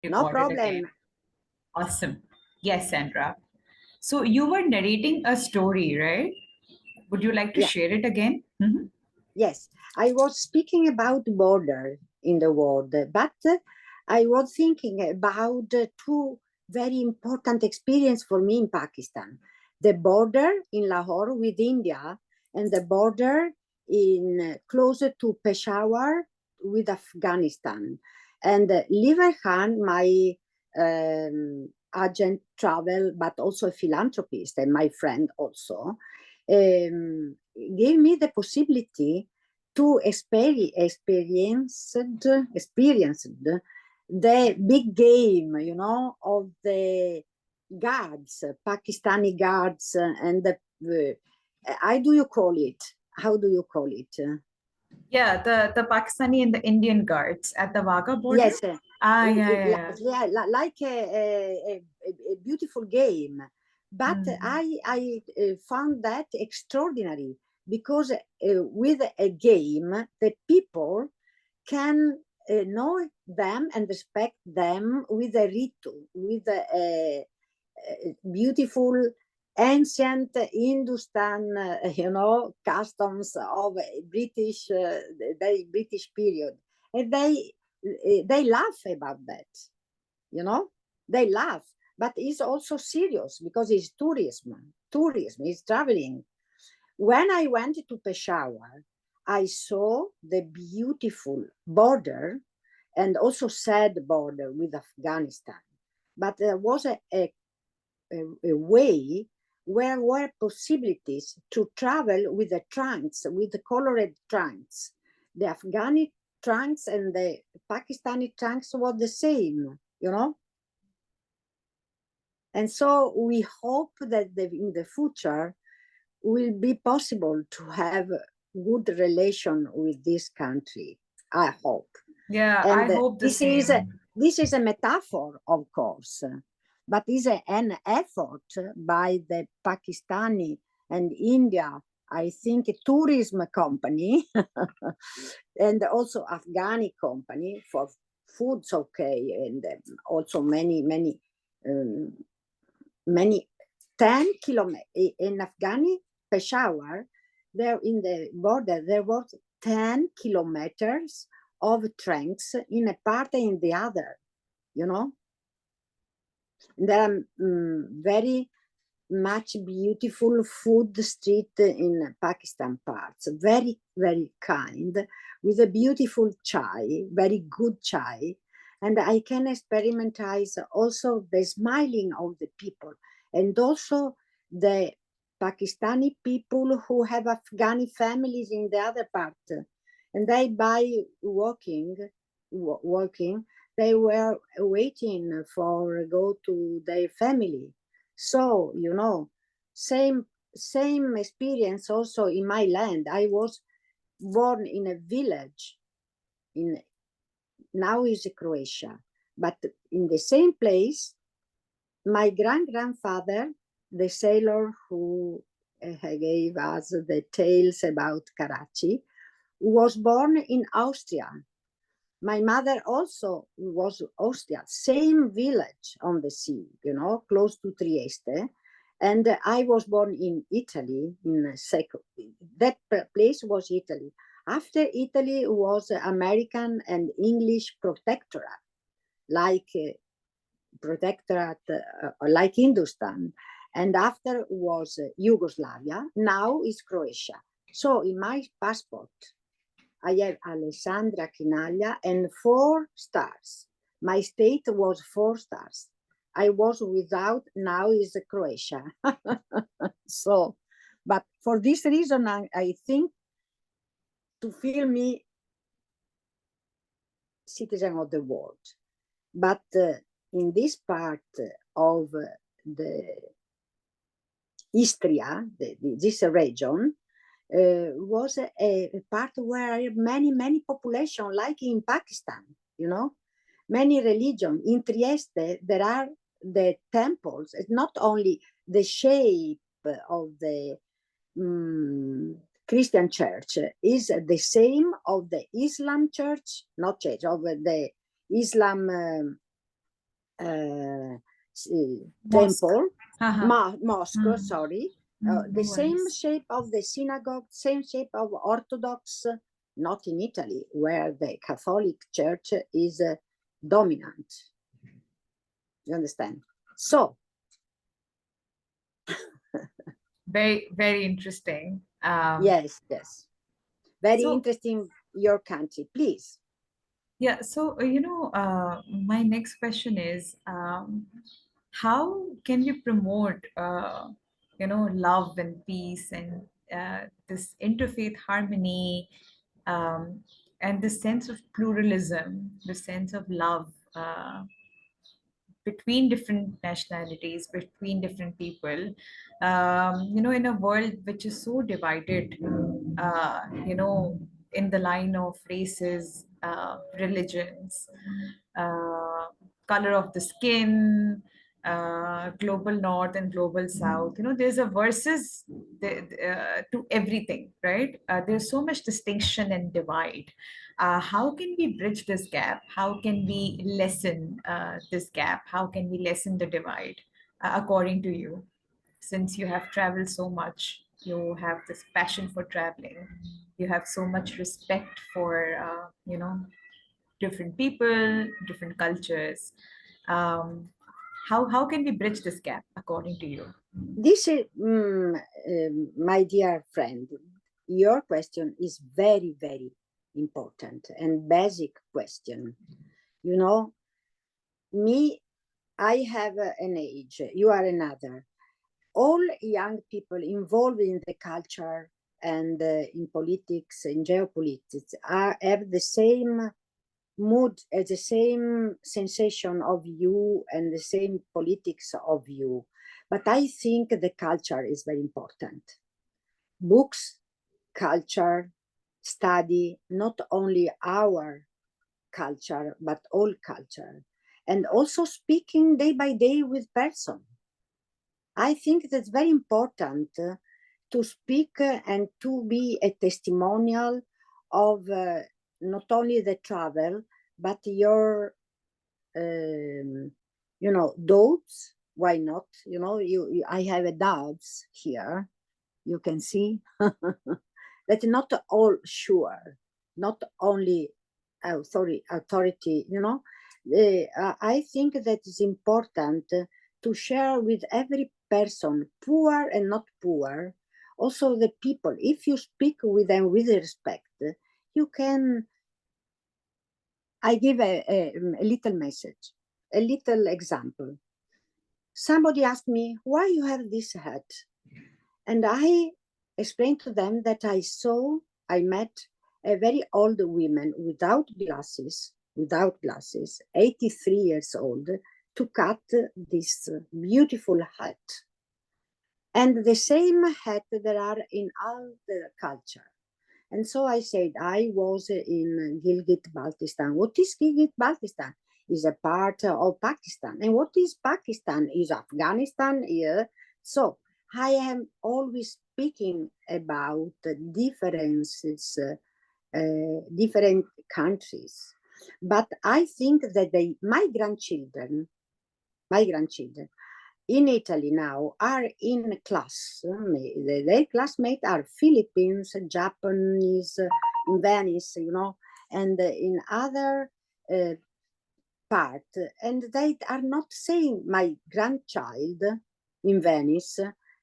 No Recorded again. problem. Awesome. Yes, Sandra. So you were narrating a story, right? Would you like to Yeah, share it again? Mhm. yes. I was speaking about border in the world, but I was thinking about two very important experience for me in Pakistan. The border in Lahore with India and the border in closer to Peshawar with Afghanistan. And Liver Khan, my agent travel, but also a philanthropist and my friend also, gave me the possibility to experienced the big game, of the guards, Pakistani guards, and how do you call it? How do you call it? Yeah, the Pakistani and the Indian guards at the Wagah border. Yes, Ah, yeah, yeah, yeah. yeah, like a beautiful game. But Mhm. I found that extraordinary because with a game, the people can know them and respect them with a ritual, with a beautiful ancient Hindustan, customs of British, the British period, and they laugh about that, you know, they laugh, but it's also serious because it's tourism. Tourism is traveling. When I went to Peshawar, I saw the beautiful border and also sad border with Afghanistan. But there was a way where were possibilities to travel with the trunks, with the colored trunks. The Afghani trunks and the Pakistani trunks were the same, And so we hope that in the future will be possible to have good relation with this country. I hope. Yeah, I And hope the same. this is a metaphor, of course, but is an effort by the Pakistani and India, I think, tourism company and also Afghani company for foods, okay, and also um, many 10 kilometers in Afghani Peshawar. There in the border, there was 10 kilometers of trunks in a part and in the other, you know. There are very much beautiful food street in Pakistan parts, very, very kind, with a beautiful chai, very good chai. And I can experimentize also the smiling of the people and also the Pakistani people who have Afghani families in the other part. And they by walking, they were waiting for go to their family. So same experience also in my land. I was born in a village in now is Croatia, but in the same place my grandfather, the sailor who gave us the tales about Karachi, was born in Austria. My mother also was Austria, same village on the sea, close to Trieste. And I was born in Italy, that place was Italy. After Italy was American and English protectorate, like like Hindustan. And after was Yugoslavia, now is Croatia. So in my passport, I have Alessandra Chinaglia and 4 stars. My state was 4 stars. I was without, now is Croatia. So, but for this reason, I think to feel me citizen of the world. But in this part of the Istria, this region, was a part where many population, like in Pakistan, many religion. In Trieste, there are the temples. It's not only the shape of the Christian church is the same of the Islam church, not church, of the Islam temple, Uh-huh. mosque, sorry, No the same worries. shape of the synagogue, same shape of Orthodox, not in Italy, where the Catholic Church is dominant. You understand? So, Very, very interesting. yes, very So interesting. Your country, please. yeah, so my next question is, how can we promote, love and peace and this interfaith harmony, um, and the sense of pluralism, the sense of love between different nationalities, between different people, in a world which is so divided, in the line of races, religions, uh, color of the skin, global north and global south. There's a versus to everything, right? There's so much distinction and divide. How can we bridge this gap? How can we lessen this gap? How can we lessen the divide, according to you? Since you have traveled so much, you have this passion for traveling, you have so much respect for, different people, different cultures. Um, how can we bridge this gap, according to you? This is, my dear friend, your question is very, very important and basic question. You know, me, I have an age, you are another. All young people involved in the culture and in politics, in geopolitics, have the same mood, the same sensation of you and the same politics of you. But I think the culture is very important. Books, culture, study, not only our culture, but all culture. And also speaking day by day with person. I think that's very important to speak and to be a testimonial of not only the travel, but your, doubts. Why not? I have a doubts here. You can see that not all sure, not only authority. I think that it's important to share with every person, poor and not poor, also the people. If you speak with them with respect, you can. I give a little message, a little example. Somebody asked me why you have this hat, and I explained to them that I met a very old woman without glasses, 83 years old, to cut this beautiful hat. And the same hat there are in all the culture. And so I said, I was in Gilgit-Baltistan. What is Gilgit-Baltistan? Is a part of Pakistan. And what is Pakistan? Is Afghanistan here? So I am always speaking about the differences, different countries. But I think that my grandchildren in Italy now are in class. Their classmates are Philippines, Japanese, in Venice, and in other uh, part. And they are not saying my grandchild in Venice,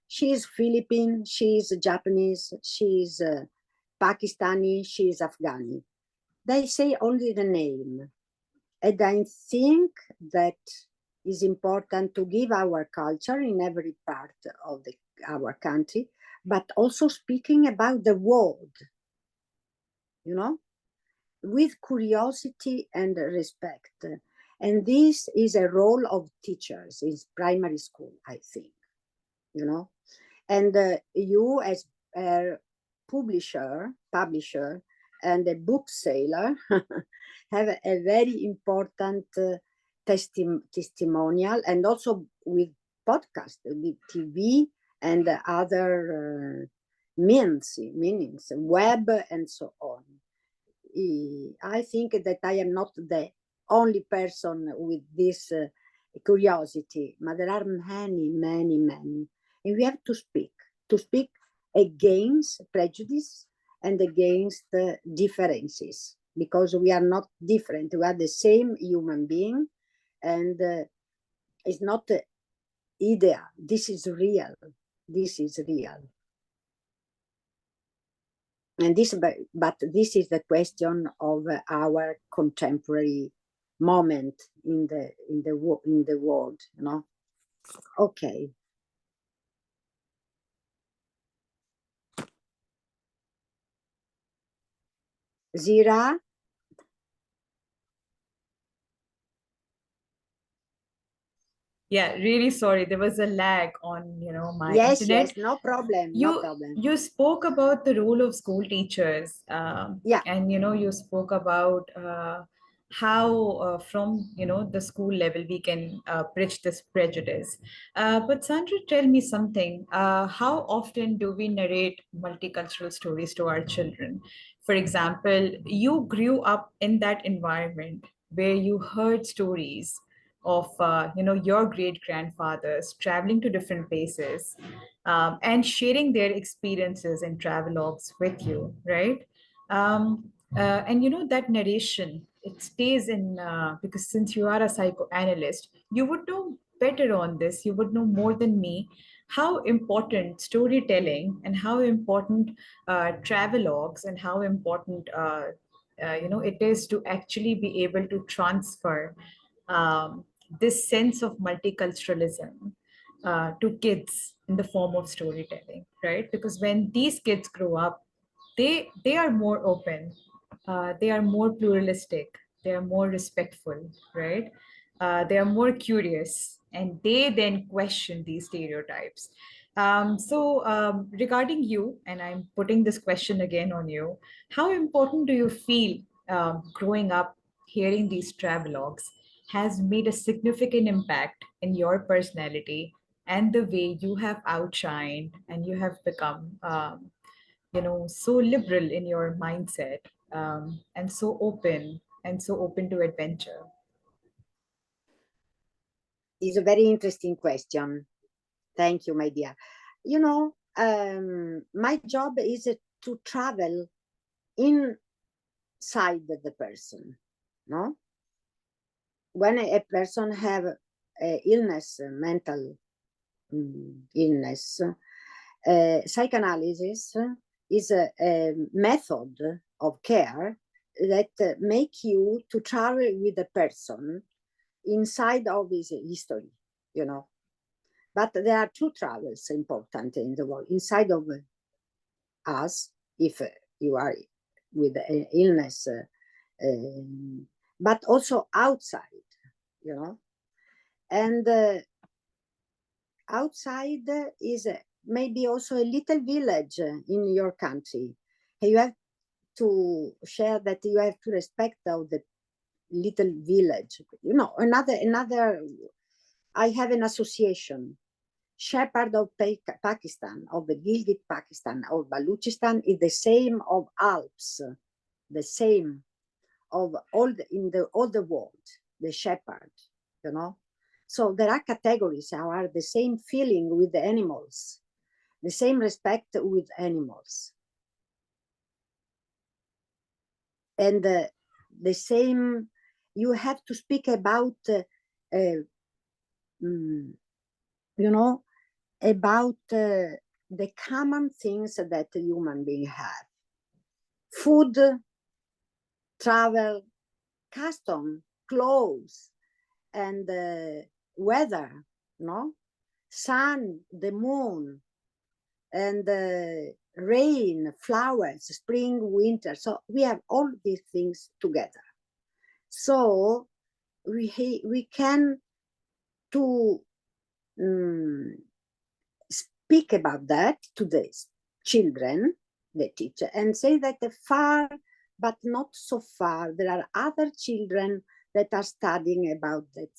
she is Philippine, she is Japanese, she is Pakistani, she is Afghani. They say only the name. And I think that is important to give our culture in every part of our country, but also speaking about the world, with curiosity and respect. And this is a role of teachers in primary school, I think, And you as a publisher, and a book seller have a very important testimonial, and also with podcast, with TV and other meanings, web and so on. I think that I am not the only person with this curiosity, but there are many, many, many. And we have to speak against prejudice and against differences, because we are not different. We are the same human being, and it's not idea. This is real. This is real. And this, but this is the question of our contemporary moment in the world, you know. Okay. Zira. Yeah, really sorry. There was a lag on, my Yes, internet. yes, no problem, no problem. You spoke about the role of school teachers, Yeah, and you spoke about how from the school level we can bridge this prejudice. But Sandra, tell me something. How often do we narrate multicultural stories to our children? For example, you grew up in that environment where you heard stories of your great grandfathers traveling to different places, and sharing their experiences and travelogues with you, right? And that narration, it stays in, because since you are a psychoanalyst, you would know better on this. You would know more than me how important storytelling and how important travelogues and how important it is to actually be able to transfer um, this sense of multiculturalism to kids in the form of storytelling, right? Because when these kids grow up, they are more open, they are more pluralistic, they are more respectful, right? They are more curious, and they then question these stereotypes. Regarding you, and I'm putting this question again on you, how important do you feel growing up hearing these travelogues has made a significant impact in your personality and the way you have outshined and you have become so liberal in your mindset, and so open to adventure? it's a very interesting question. Thank you, my dear. You know, my job is to travel inside the person, no? When a person have a illness, mental illness, psychoanalysis is a method of care that make you to travel with the person inside of his history, you know. But there are two travels important in the world: inside of us, if you are with an illness, but also outside, you know. And outside is maybe also a little village in your country. You have to share that, you have to respect of the little village. You know, another. I have an association. Shepherd of Pakistan, of the Gilgit Pakistan, of Baluchistan is the same of Alps, the same of all the world, the shepherd, you know. So there are categories that are the same feeling with the animals, the same respect with animals, and the same. You have to speak about, you know, about the common things that human beings have: food, travel, custom, clothes, and weather, no? Sun, the moon, and rain, flowers, spring, winter. So we have all these things together. So we can to speak about that to the children, the teacher, and say that far, but not so far, there are other children that are studying about that,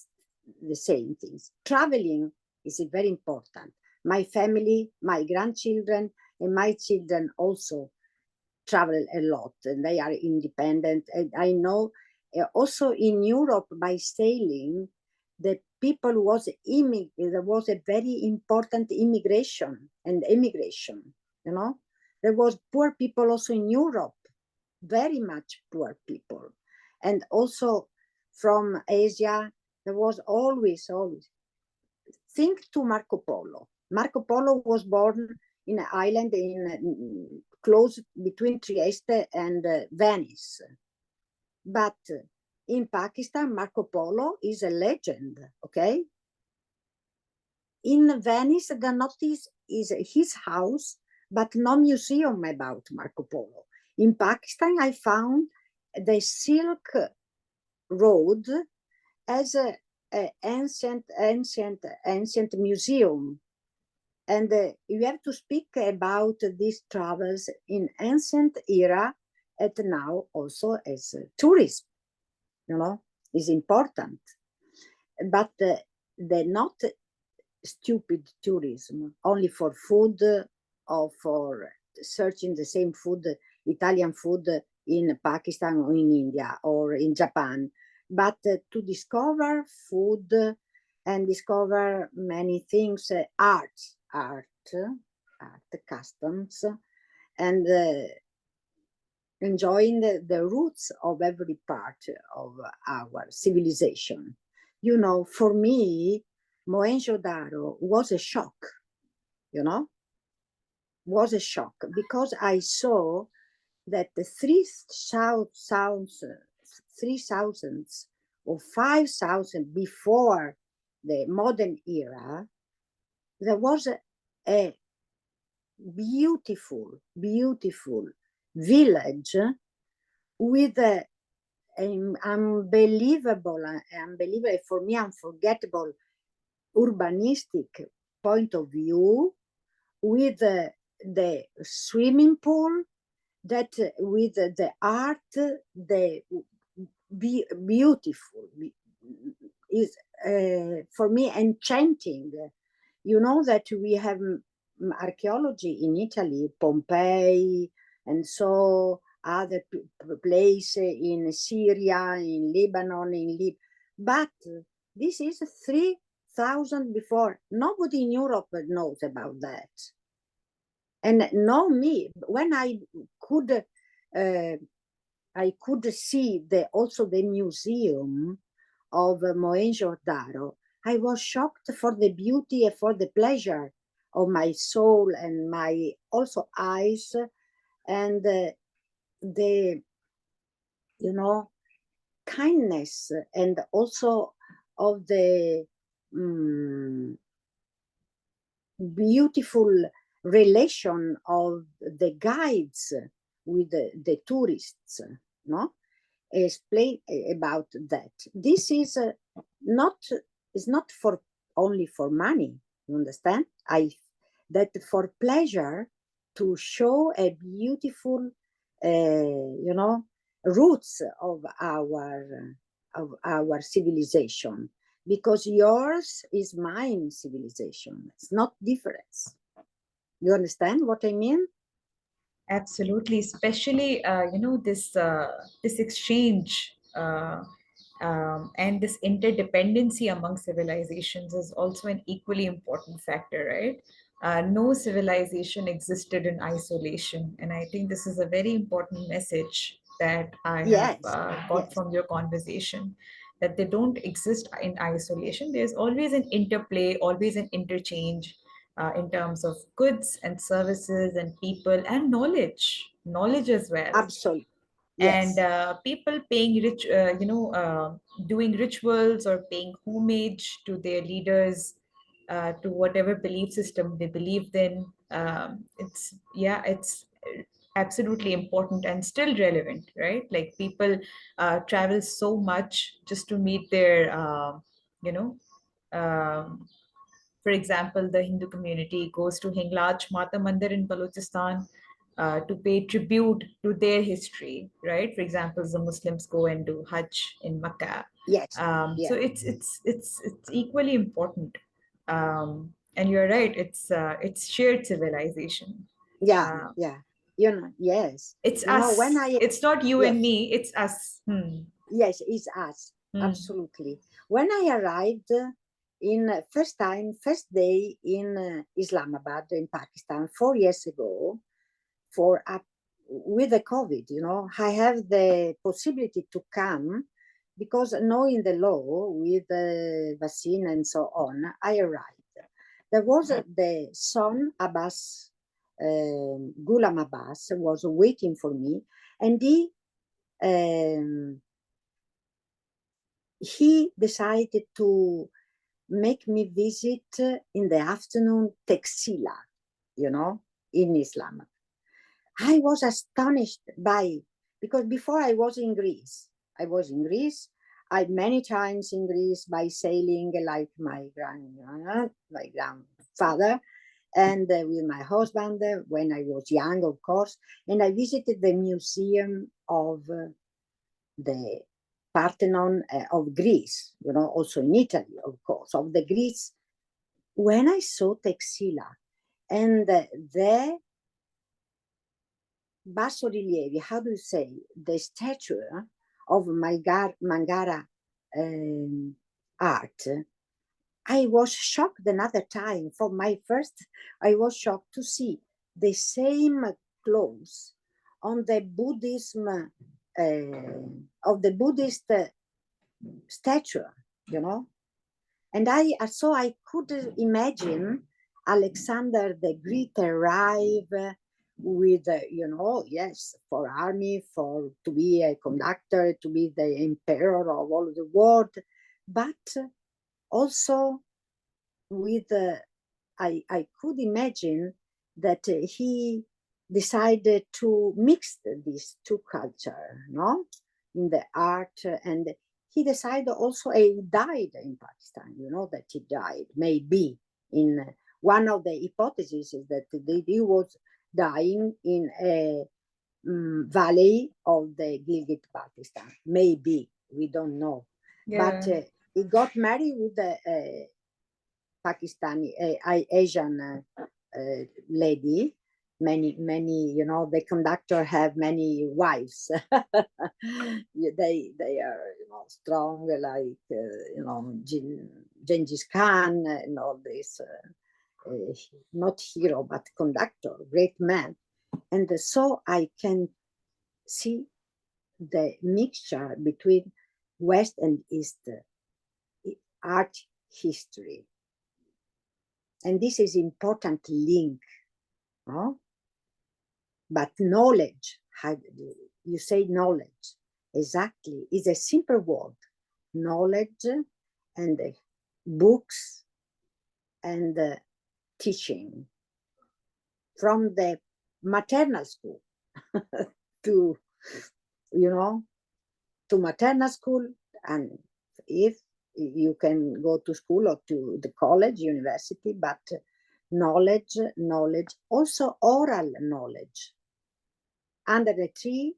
the same things. Traveling is very important. My family, my grandchildren, and my children also travel a lot, and they are independent. And I know also in Europe by sailing, the people there was a very important immigration and emigration, you know. There was poor people also in Europe, very much poor people. And also from Asia, there was always. Think to Marco Polo. Marco Polo was born in an island in close between Trieste and Venice. But in Pakistan, Marco Polo is a legend, okay? In Venice, the notice is his house, but no museum about Marco Polo. In Pakistan, I found the Silk Road as a ancient museum. And you have to speak about these travels in ancient era and now also as tourism, you know, is important. But they're not stupid tourism, only for food or for searching the same food, Italian food in Pakistan or in India or in Japan, but to discover food and discover many things, art, customs, and enjoying the roots of every part of our civilization. You know, for me, Mohenjo-Daro was a shock, you know, was a shock because I saw that the 3,000 or 5,000 before the modern era, there was a beautiful village with an unbelievable, for me, unforgettable urbanistic point of view, with the swimming pool, that with the art, the beautiful is for me enchanting. You know that we have archaeology in Italy, Pompeii, and so other places in Syria, in Lebanon, but this is 3,000 before. Nobody in Europe knows about that. And know me, when I could see also the museum of Mohenjo-Daro, I was shocked for the beauty and for the pleasure of my soul and my also eyes, and the you know, kindness, and also of the beautiful relation of the guides with the tourists, no? Explain about that. This is not for only for money. You understand? That for pleasure, to show a beautiful, roots of our civilization, because yours is mine civilization. It's not difference. You understand what I mean? Absolutely, especially this exchange and this interdependency among civilizations is also an equally important factor, right? No civilization existed in isolation, and I think this is a very important message that I have Yes, got yes, from your conversation. That they don't exist in isolation. There's always an interplay, always an interchange in terms of goods and services and people and knowledge as well. absolutely. And Yes, people paying doing rituals or paying homage to their leaders, to whatever belief system they believed in. It's absolutely important and still relevant, right? Like people travel so much just to meet their, you know, um, for example, the Hindu community goes to Hinglaj Mata Mandir in Balochistan to pay tribute to their history, right? For example, the Muslims go and do Hajj in Makkah. yes, So yeah, it's equally important. And you're right, it's shared civilization. yeah, Uh, yeah. You know, yes. it's You know, when us. I, It's not you and yes, me. It's us. Hmm. yes, it's us. absolutely. When I arrived first day in Islamabad in Pakistan 4 years ago, with the COVID, I have the possibility to come because knowing the law with the vaccine and so on, I arrived. There was the son Abbas, Ghulam Abbas was waiting for me, and he decided to make me visit in the afternoon Texila, in Islam. I was astonished because before I was in Greece. I many times in Greece by sailing like my grandfather, and with my husband when I was young, of course. And I visited the museum of the Parthenon of Greece, also in Italy, of course, of the Greece. When I saw Texila and the bassorilievi, how do you say, the statue of Mangara art, I was shocked another time. For my first, I was shocked to see the same clothes on the Buddhism, of the Buddhist statue, And I could imagine Alexander the Great arrive with, yes, for army, to be a conductor, to be the emperor of all the world, but also with, I could imagine that he decided to mix these two cultures, in the art, and he decided also, he died in Pakistan, that he died, maybe in one of the hypotheses is that he was dying in a valley of the Gilgit-Baltistan. Maybe, we don't know. Yeah. But he got married with a Pakistani, Asian lady. Many, the conductor have many wives. they are, strong, like, Genghis Khan and all this. Not hero, but conductor, great man. And so I can see the mixture between West and East art history. And this is important link, no? But knowledge, how you say knowledge, exactly, is a simple word. Knowledge and books and teaching from the maternal school to, to maternal school, and if you can go to school or to the college, university, but knowledge, also oral knowledge. Under the tree,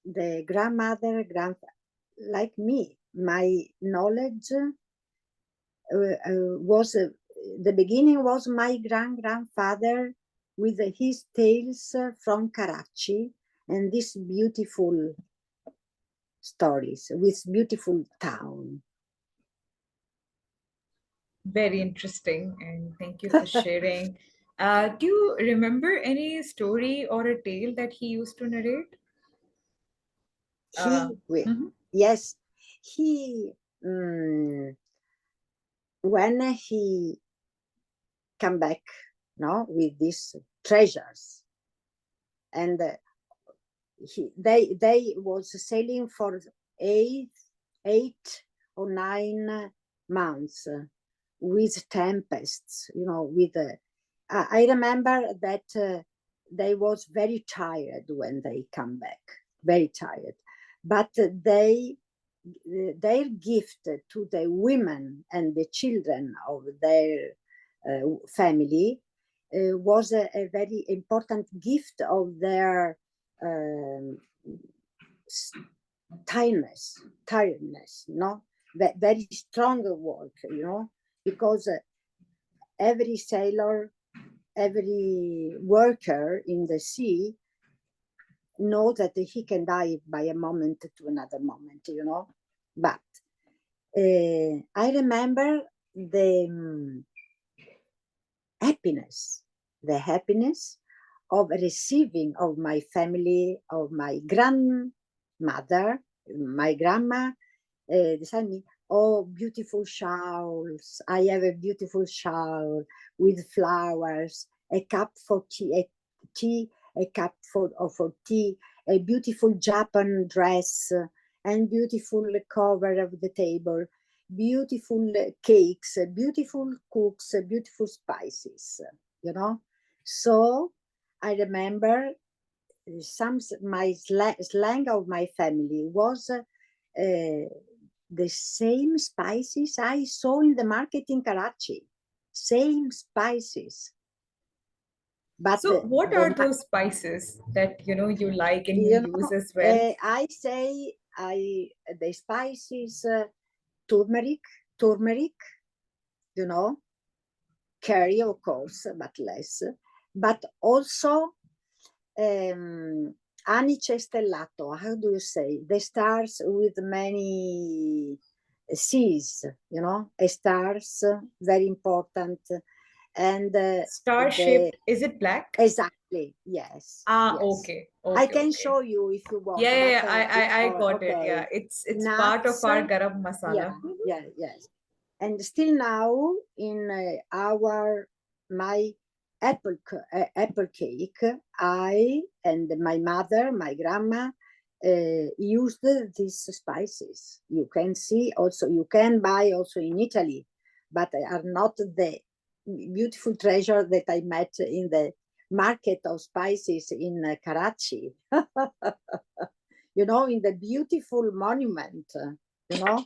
the grandmother, like me, my knowledge was, the beginning was my grandfather with his tales from Karachi and these beautiful stories with beautiful town. Very interesting, and thank you for sharing. Do you remember any story or a tale that he used to narrate? Yes, he, when he come back, with these treasures, and they was sailing for 8 or 9 months with tempests, with I remember that they was very tired when they come back, very tired, but their gift to the women and the children of their family was a very important gift of their tiredness, very strong work, because every sailor, every worker in the sea know that he can die by a moment to another moment, you know. But I remember the happiness, the happiness of receiving of my family, of my grandmother, my grandma, decided me, oh, beautiful shawls. I have a beautiful shawl with flowers, a cup for a cup for tea, a beautiful Japan dress, and beautiful cover of the table, beautiful cakes, beautiful cooks, beautiful spices, you know. So I remember my slang of my family was the same spices I saw in the market in Karachi, same spices. But So what are those spices that you like and you use as well? I say the spices turmeric, you know, curry of course, but less. But also anice stellato. How do you say? The stars with many seas, you know, stars, very important. And Star shaped, is it black? exactly, yes. Ah, Yes. okay, I okay, can okay. show you if you want, Yeah, yeah, but yeah. I got it. Yeah, okay. it's part of Nuts, our garam yeah, masala. yeah, yes. And still now in my apple cake, I and my mother, my grandma, used these spices. You can see also, you can buy also in Italy, but are not the beautiful treasure that I met in the market of spices in Karachi. You know, in the beautiful monument, you know,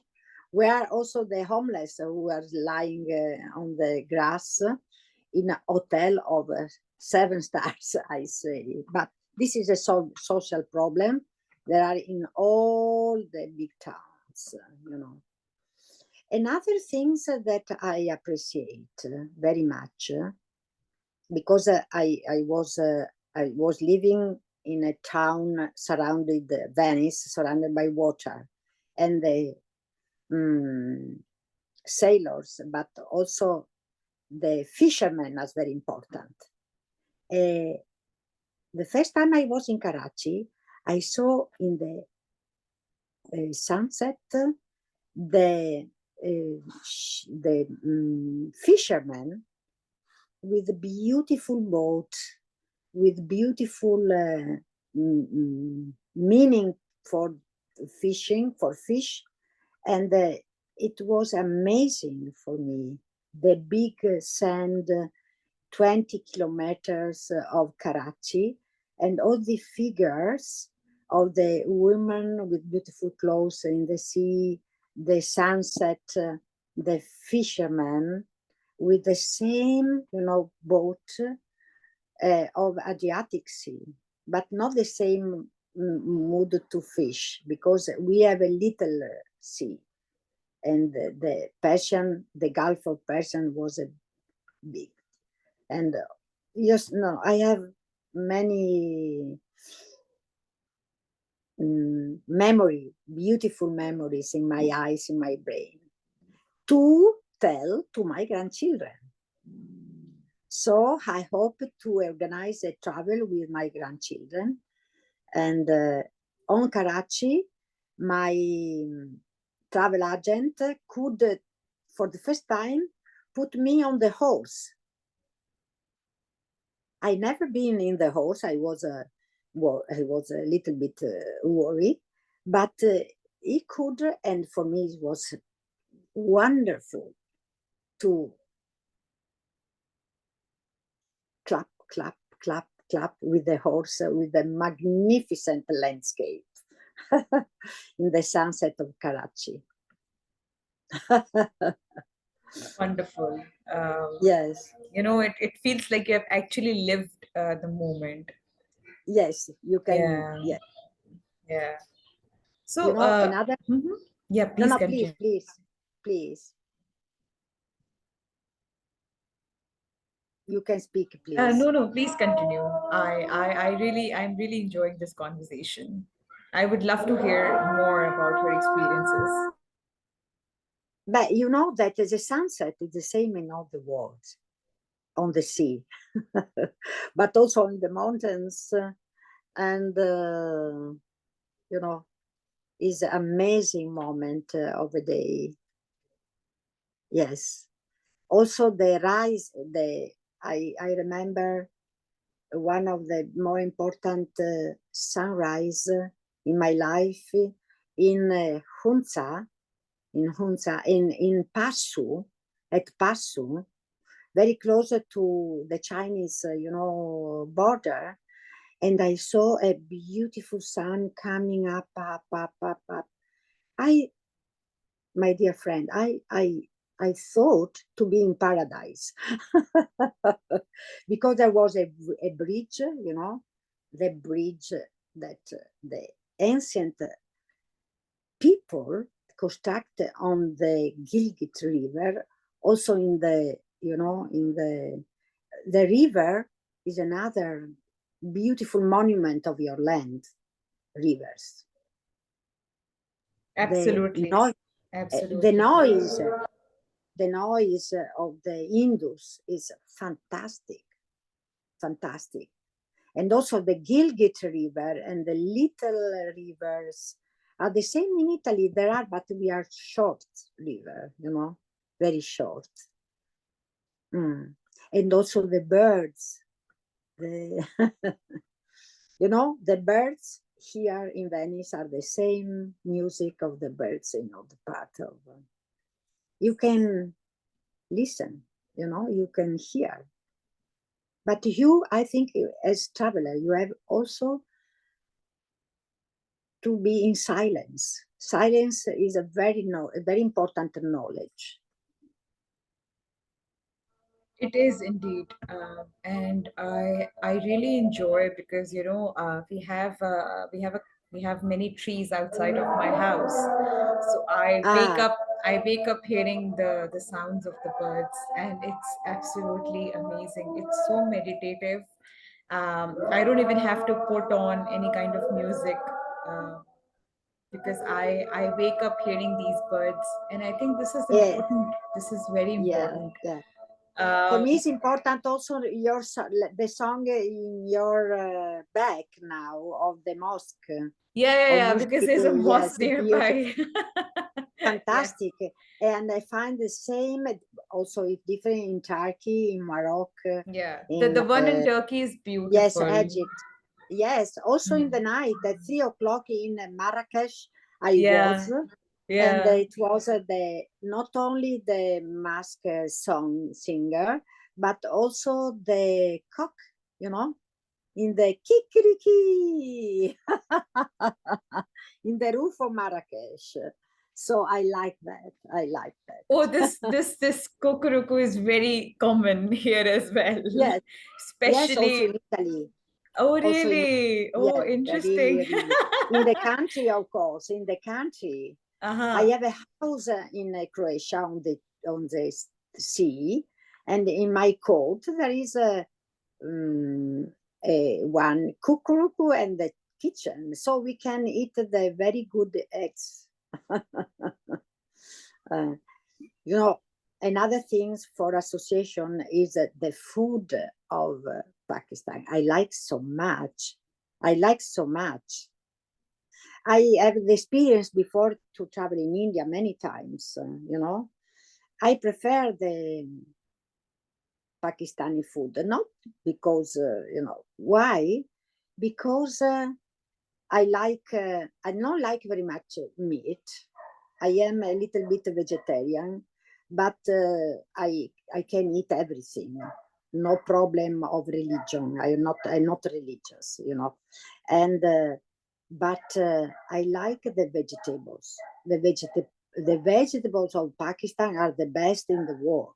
where also the homeless who are lying on the grass in a hotel of 7 stars, I say. But this is a social problem. There are in all the big towns, you know. Another things that I appreciate very much, because I was living in a town surrounded Venice, surrounded by water, and the sailors, but also the fishermen as very important. The first time I was in Karachi, I saw in the sunset the fishermen with a beautiful boat, with beautiful meaning for fishing, for fish. And it was amazing for me. The big sand, 20 kilometers of Karachi, and all the figures of the women with beautiful clothes in the sea, the sunset, the fishermen with the same, you know, boat of Adriatic Sea, but not the same mood to fish, because we have a little sea, and the Persian, the Gulf of Persian was a big. And yes, no, I have many beautiful memories in my eyes, in my brain, to tell to my grandchildren. So I hope to organize a travel with my grandchildren. And on Karachi, my travel agent could, for the first time, put me on the horse. I never been in the horse. I was a little bit worried, but he could, and for me it was wonderful to clap, clap, clap, clap with the horse, with the magnificent landscape in the sunset of Karachi. Wonderful. Yes, It feels like you have actually lived the moment. yes, you can. Yeah, Yeah, yeah. you So, know, another. yeah, No, please no, please, continue. please, please. You can speak, please. No, please continue. I'm really enjoying this conversation. I would love to hear more about your experiences. But you know that the sunset is the same in all the world, on the sea, but also in the mountains, and you know, is an amazing moment of the day. Yes. Also the rise, I remember one of the more important sunrise in my life in Hunza, in Passu, at Passu, very close to the Chinese, border. And I saw a beautiful sun coming up, up, up, up, up. My dear friend, I thought to be in paradise because there was a bridge, the bridge that the ancient people constructed on the Gilgit River. Also in the, in the river is another beautiful monument of your land, rivers. Absolutely. The noise of the Indus is fantastic, fantastic. And also the Gilgit River and the little rivers are the same in Italy. There are, but we are short river, very short. And also the birds, the the birds here in Venice are the same music of the birds in other part of. You can listen, you can hear. But you, I think, as traveler, you have also to be in silence. Silence is a very important knowledge. It is indeed, and I really enjoy because we have many trees outside of my house, so I wake up hearing the sounds of the birds, and it's absolutely amazing. It's so meditative. I don't even have to put on any kind of music. Because I wake up hearing these birds, and I think this is important. This is very important. Yeah. For me, it's important also the song in your back now of the mosque. Yeah, because there's a mosque nearby. Fantastic. Yeah. And I find the same also it's different in Turkey, in Morocco. Yeah, the one in Turkey is beautiful. Yes, Egypt. Yes, also in the night at 3 o'clock in Marrakesh, I was. And it was not only the mask singer, but also the cock, in the kikiriki in the roof of Marrakesh. So I like that. Oh, this kukuruku is very common here as well. Yes. Especially also in Italy. Oh, really? Interesting. Really. In the country, of course, in the country. I have a house in Croatia on the sea, and in my court there is a one cuckoo and the kitchen, so we can eat the very good eggs. Another things for association is the food of Pakistan. I like so much. I have the experience before to travel in India many times, I prefer the Pakistani food, not because, why? Because I don't like very much meat. I am a little bit vegetarian, but I can eat everything. No problem of religion. I'm not religious, and but I like the vegetables. The vegetables of Pakistan are the best in the world.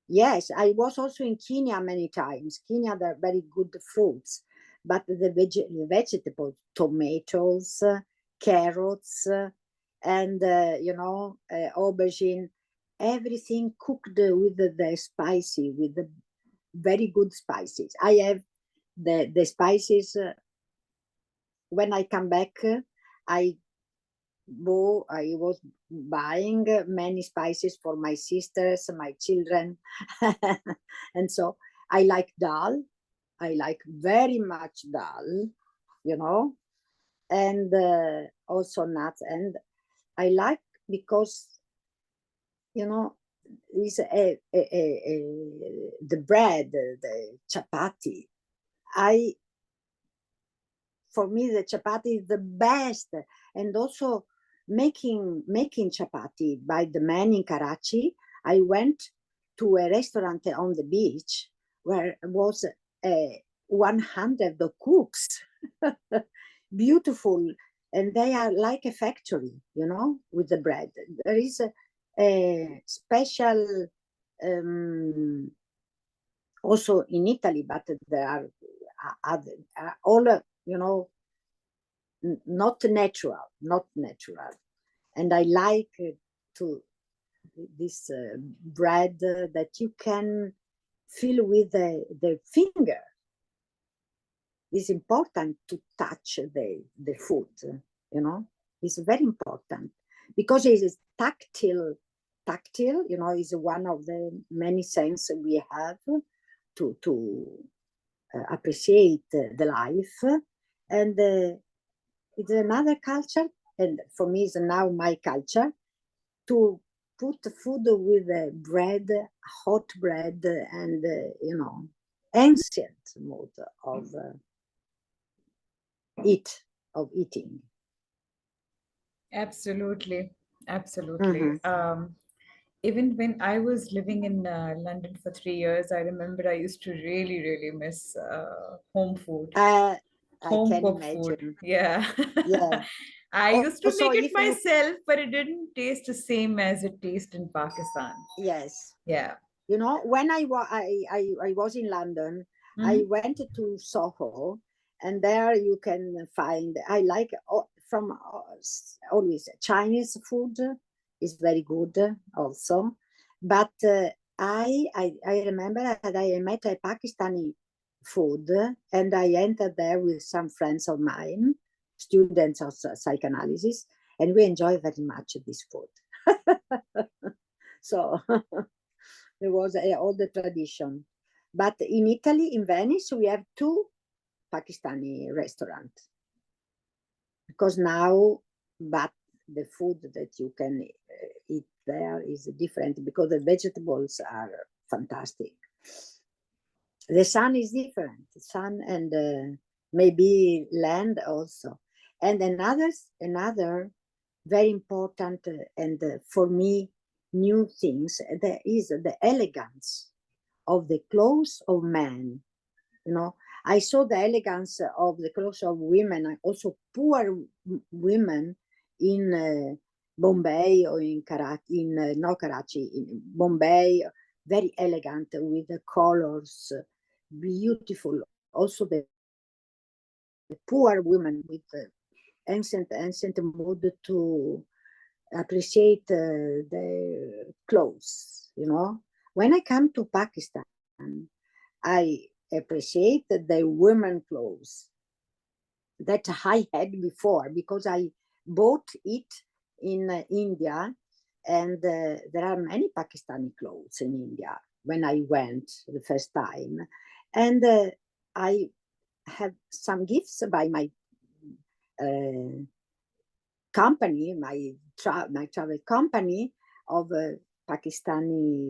Yes, I was also in Kenya many times. Kenya, they're very good fruits, but the vegetables, tomatoes, carrots, and aubergine, everything cooked with the spicy, with the very good spices. I have the spices. When I come back, I was buying many spices for my sisters, my children, and so I like dal. I like very much dal, you know, and also nuts. And I like because, you know, is the bread, the chapati. For me, the chapati is the best, and also making chapati by the man in Karachi. I went to a restaurant on the beach where was 100 cooks, beautiful, and they are like a factory, you know, with the bread. There is a special also in Italy, but there are other, all, you know, not natural, and I like to this bread that you can feel with the finger. It's important to touch the food, you know. It's very important because it is tactile, you know, is one of the many senses we have to appreciate the life. And it's another culture, and for me it's now my culture, to put food with bread, hot bread, and you know, ancient mode of eating. Absolutely, absolutely. Mm-hmm. Even when I was living in London for 3 years, I remember I used to really, really miss home food, I home can cooked food. imagine. Yeah. Yeah. I used to Also, make it if you, myself, but it didn't taste the same as it tastes in Pakistan. yes, Yeah. you know, when I was in London, I Hmm. went to Soho, and there you can find. I like from always Chinese food is very good also, but I remember that I met a Pakistani food, and I entered there with some friends of mine, students of psychoanalysis, and we enjoy very much this food. So there was all the tradition. But in Italy, in Venice, we have two Pakistani restaurants because now, but the food that you can eat there is different because the vegetables are fantastic. The sun is different, sun and maybe land also. And another very important and for me new things, there is the elegance of the clothes of men. You know, I saw the elegance of the clothes of women, also poor women in Bombay or in Karachi, in no Karachi, in Bombay, very elegant with the colors, beautiful. Also the poor women with ancient mood to appreciate the clothes. You know, when I come to Pakistan, I appreciate the women clothes that I had before because I bought it in India, and there are many Pakistani clothes in India when I went the first time, and I have some gifts by my company, my travel company of Pakistani